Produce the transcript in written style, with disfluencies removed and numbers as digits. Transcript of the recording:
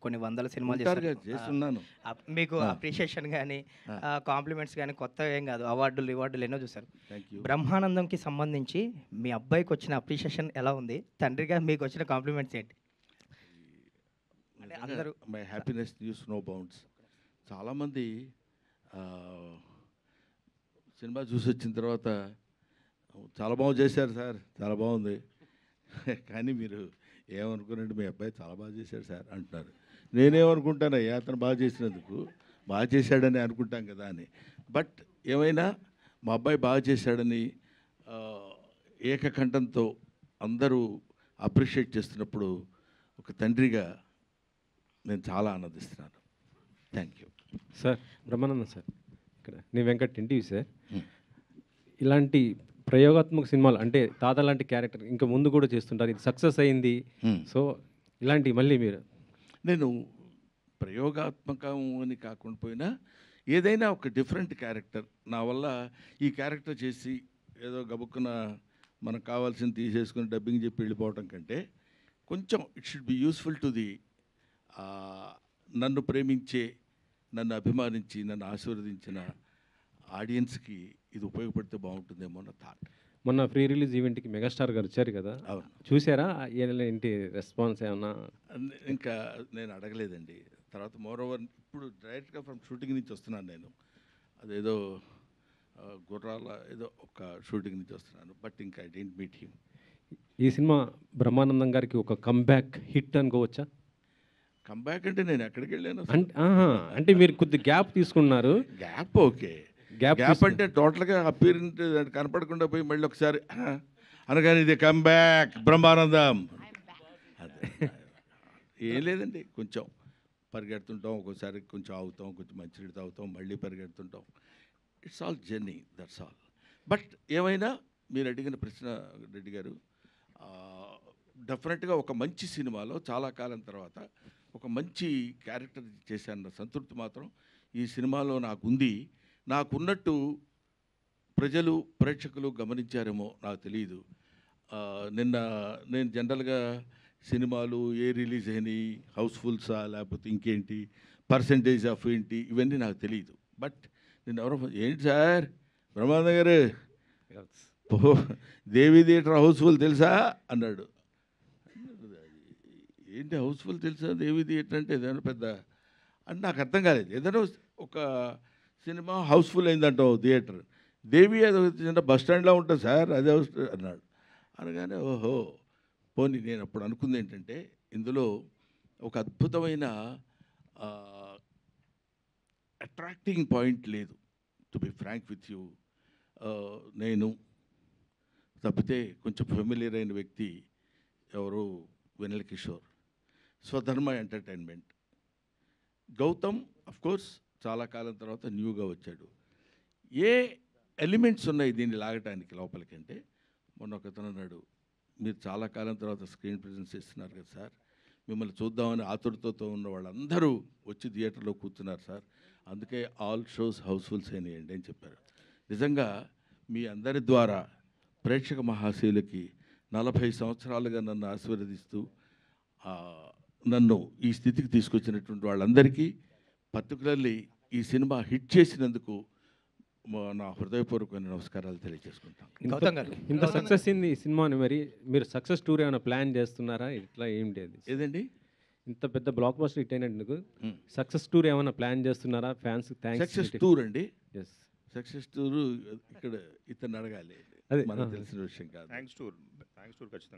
కొన్ని వందల సినిమాలు ఉంటారుగా, చేశారు. చేస్తున్నాను. మీకు ఆ. అప్రిషియేషన్ గానీ, ఆ. కాంప్లిమెంట్స్ గానీ కొత్తగా ఏం కాదు. అవార్డులు ఎన్నో చూసారు. Thank you. బ్రహ్మానందంకి సంబంధించి మీ అబ్బాయికి వచ్చిన అప్రిషియేషన్ ఎలా ఉంది? తండ్రిగా మీకు వచ్చిన కాంప్లిమెంట్స్ ఏంటి? అంటే అందరూ my happiness knows no bounds. చాలామంది సినిమా చూసి వచ్చిన తర్వాత చాలా బాగా చేశారు సార్, చాలా బాగుంది, కానీ మీరు ఏమనుకున్నారంటే మీ అబ్బాయి చాలా బాగా చేశాడు సార్ అంటున్నారు. నేనేమనుకుంటానయ్యా, అతను బాగా చేసినందుకు బాగా చేశాడని అనుకుంటాం కదా అని. బట్ ఏమైనా మా అబ్బాయి బాగా చేశాడని ఆ, ఏకకంఠంతో అందరూ అప్రిషియేట్ చేస్తున్నప్పుడు ఒక తండ్రిగా నేను చాలా ఆనందిస్తున్నాను. Thank you sir. Brahmanandam sir, ఇక్కడ నేను వెంకట్ ఎన్టీవీ సార్. ఇలాంటి ప్రయోగాత్మక సినిమాలు అంటే తాత లాంటి క్యారెక్టర్ ఇంకా ముందు కూడా చేస్తుంటారు, ఇది సక్సెస్ అయింది. సో ఇలాంటి మళ్ళీ మీరు నేను ప్రయోగాత్మకం అని కాకుండా పోయినా ఏదైనా ఒక డిఫరెంట్ క్యారెక్టర్ నా వల్ల ఈ క్యారెక్టర్ చేసి ఏదో గబుక్కున మనకు కావాల్సింది తీసేసుకుని డబ్బింగ్ చెప్పి వెళ్ళిపోవటం కంటే కొంచెం it should be useful to the నన్ను ప్రేమించే, నన్ను అభిమానించి, నన్ను ఆశీర్వదించిన ఆడియన్స్కి ఇది ఉపయోగపడితే బాగుంటుందేమో అన్న థాట్. మొన్న ప్రీ రిలీజ్ ఈవెంట్కి మెగాస్టార్ గారు వచ్చారు కదా, అవును. చూసారా? ఏంటి రెస్పాన్స్ ఏమన్నా? ఇంకా నేను అడగలేదండి. తర్వాత మోర్ ఓవర్ ఇప్పుడు డైరెక్ట్గా ఫ్రమ్ షూటింగ్ నుంచి వస్తున్నాను నేను. అదేదో గుర్రాల ఏదో ఒక షూటింగ్ నుంచి వస్తున్నాను. బట్ ఇంకా ఐ డెంట్ మీట్ హిమ్. ఈ సినిమా బ్రహ్మానందం గారికి ఒక కంబ్యాక్ హిట్ అనుకోవచ్చా? కంబ్యాక్ అంటే నేను ఎక్కడికి వెళ్ళాను? అంటే మీరు కొద్ది గ్యాప్ తీసుకున్నారు. Gap okay. గ్యాప్ అంటే టోటల్గా అపీరెంట్ కనపడకుండా పోయి మళ్ళీ ఒకసారి అనగానే ఇది కంబ్యాక్ బ్రహ్మానందం అదే ఏం లేదండి. కొంచెం పరిగెడుతుంటాం, ఒక్కోసారి కొంచెం ఆగుతాం, కొంచెం మంచినీళ్ళు తాగుతాం, మళ్ళీ పరిగెడుతుంటాం. It's all journey, that's all. But ఏమైనా మీరు అడిగిన ప్రశ్న రెడ్డి గారు, డెఫినెట్గా ఒక మంచి సినిమాలో చాలా కాలం తర్వాత ఒక మంచి క్యారెక్టర్ చేశాన్న సంతృప్తి మాత్రం ఈ సినిమాలో నాకుంది. నాకున్నట్టు ప్రజలు, ప్రేక్షకులు గమనించారేమో నాకు తెలియదు. నిన్న నేను జనరల్గా సినిమాలు ఏ రిలీజ్ అయినాయి, హౌస్ఫుల్సా లేకపోతే ఇంకేంటి, పర్సంటేజ్ ఆఫ్ ఏంటి, ఇవన్నీ నాకు తెలియదు. బట్ నేను ఎవరో ఏంటి సార్ బ్రహ్మానంద గారు దేవి థియేటర్ హౌస్ఫుల్ తెలుసా అన్నాడు. ఏంటి హౌస్ఫుల్ తెలుసా, దేవి థియేటర్ అంటే ఏదైనా పెద్ద అని నాకు అర్థం కాలేదు. ఏదైనా ఒక సినిమా హౌస్ఫుల్ అయిందంటావు థియేటర్, దేవి అది చిన్న బస్ స్టాండ్లో ఉంటుంది సార్, అదే హౌస్ అన్నాడు. అనగానే ఓహో పోనీ నేను అప్పుడు అనుకుంది ఏంటంటే ఇందులో ఒక అద్భుతమైన అట్రాక్టింగ్ పాయింట్ లేదు. To be frank with you, నేను తప్పితే కొంచెం ఫెమిలియర్ అయిన వ్యక్తి ఎవరు, వెన్నెల కిషోర్, స్వధర్మ ఎంటర్టైన్మెంట్. గౌతమ్ అఫ్కోర్స్ చాలా కాలం తర్వాత న్యూగా వచ్చాడు. ఏ ఎలిమెంట్స్ ఉన్నాయి దీన్ని లాగటానికి లోపలికంటే, మొన్న ఒకతను అన్నాడు, మీరు చాలా కాలం తర్వాత స్క్రీన్ ప్రెజెన్స్ ఇస్తున్నారు కదా సార్, మిమ్మల్ని చూద్దామని ఆతురతతో ఉన్న వాళ్ళందరూ వచ్చి థియేటర్లో కూర్చున్నారు సార్, అందుకే ఆల్ షోస్ హౌస్ఫుల్స్ అయినాయండి అని చెప్పారు. నిజంగా మీ అందరి ద్వారా ప్రేక్షక మహాశయులకి 40 సంవత్సరాలుగా నన్ను ఆశీర్వదిస్తూ నన్ను ఈ స్థితికి తీసుకొచ్చినటువంటి వాళ్ళందరికీ, పర్టికులర్లీ ఈ సినిమా హిట్ చేసినందుకు నా హృదయపూర్వకమైన నమస్కారాలు తెలియజేసుకుంటాను. ఇంత సక్సెస్ అయింది ఈ సినిమాని, మరి మీరు సక్సెస్ టూర్ ఏమైనా ప్లాన్ చేస్తున్నారా? ఇట్లా ఏంటి అది? ఏదండి ఇంత పెద్ద బ్లాక్ బస్టర్ హిట్ అయినందుకు సక్సెస్ టూర్ ఏమైనా ప్లాన్ చేస్తున్నారా? Fans thanks. సక్సెస్ టూర్ అండి, ఎస్ సక్సెస్ టూర్ ఇక్కడ ఇతను అడగాలి, అదే మనకు తెలిసిన విషయం కాదు. థ్యాంక్స్ టూర్ ఖచ్చితంగా.